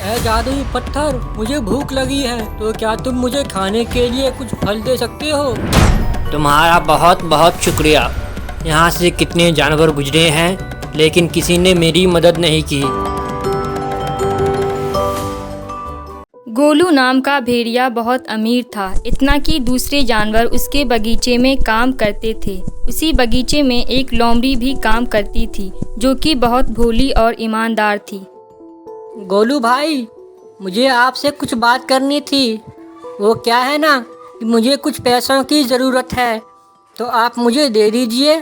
ऐ जादुई पत्थर, मुझे भूख लगी है, तो क्या तुम मुझे खाने के लिए कुछ फल दे सकते हो? तुम्हारा बहुत बहुत शुक्रिया। यहाँ से कितने जानवर गुजरे हैं, लेकिन किसी ने मेरी मदद नहीं की। गोलू नाम का भेड़िया बहुत अमीर था, इतना कि दूसरे जानवर उसके बगीचे में काम करते थे। उसी बगीचे में एक लोमड़ी भी काम करती थी, जो कि बहुत भोली और ईमानदार थी। गोलू भाई, मुझे आपसे कुछ बात करनी थी। वो क्या है ना कि मुझे कुछ पैसों की ज़रूरत है, तो आप मुझे दे दीजिए।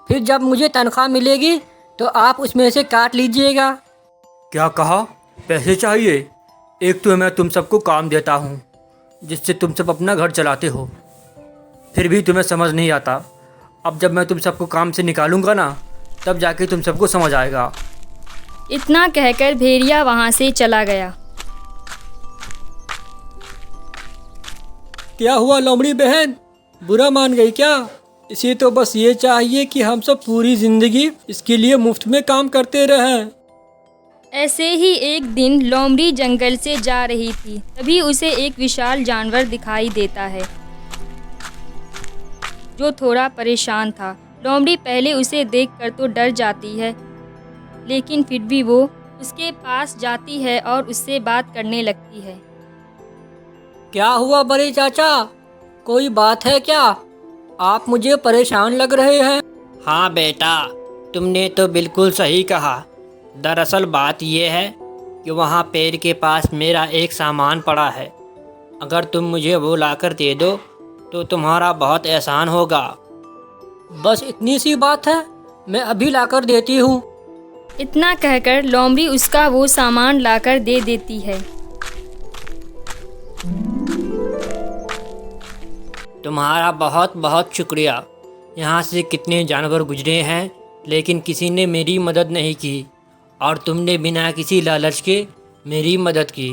फिर जब मुझे तनख्वाह मिलेगी तो आप उसमें से काट लीजिएगा। क्या कहा? पैसे चाहिए? एक तो मैं तुम सबको काम देता हूँ जिससे तुम सब अपना घर चलाते हो, फिर भी तुम्हें समझ नहीं आता। अब जब मैं तुम सबको काम से निकालूंगा ना, तब जाके तुम सबको समझ आएगा। इतना कहकर भेड़िया वहाँ से चला गया। क्या हुआ लोमड़ी बहन, बुरा मान गई क्या? इसे तो बस ये चाहिए कि हम सब पूरी ज़िंदगी इसके लिए मुफ्त में काम करते रहें। ऐसे ही एक दिन लोमड़ी जंगल से जा रही थी, तभी उसे एक विशाल जानवर दिखाई देता है जो थोड़ा परेशान था। लोमड़ी पहले उसे देखकर तो डर जाती है, लेकिन फिर भी वो उसके पास जाती है और उससे बात करने लगती है। क्या हुआ बड़े चाचा, कोई बात है क्या? आप मुझे परेशान लग रहे हैं। हाँ बेटा, तुमने तो बिल्कुल सही कहा। दरअसल बात यह है कि वहाँ पेड़ के पास मेरा एक सामान पड़ा है। अगर तुम मुझे वो लाकर दे दो तो तुम्हारा बहुत एहसान होगा। बस इतनी सी बात है, मैं अभी लाकर देती हूँ। इतना कहकर लोमड़ी उसका वो सामान लाकर दे देती है। तुम्हारा बहुत बहुत शुक्रिया। यहाँ से कितने जानवर गुजरे हैं, लेकिन किसी ने मेरी मदद नहीं की, और तुमने बिना किसी लालच के मेरी मदद की,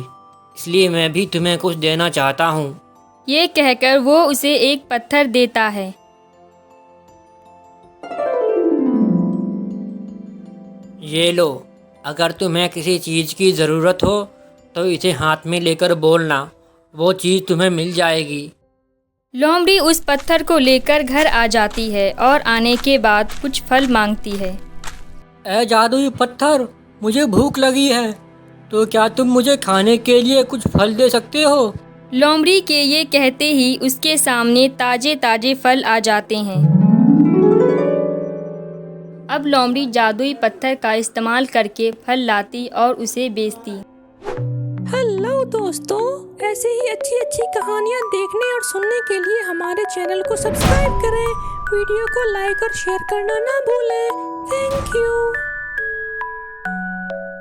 इसलिए मैं भी तुम्हें कुछ देना चाहता हूँ। ये कहकर वो उसे एक पत्थर देता है। ये लो, अगर तुम्हें किसी चीज़ की ज़रूरत हो तो इसे हाथ में लेकर बोलना, वो चीज़ तुम्हें मिल जाएगी। लोमड़ी उस पत्थर को लेकर घर आ जाती है और आने के बाद कुछ फल मांगती है। ऐ जादुई पत्थर, मुझे भूख लगी है, तो क्या तुम मुझे खाने के लिए कुछ फल दे सकते हो? लोमड़ी के ये कहते ही उसके सामने ताजे ताजे फल आ जाते हैं। अब लोमड़ी जादुई पत्थर का इस्तेमाल करके फल लाती और उसे बेचती। हेलो दोस्तों, ऐसे ही अच्छी अच्छी कहानियाँ देखने और सुनने के लिए हमारे चैनल को सब्सक्राइब करें। वीडियो को लाइक और शेयर करना ना भूलें। Thank you.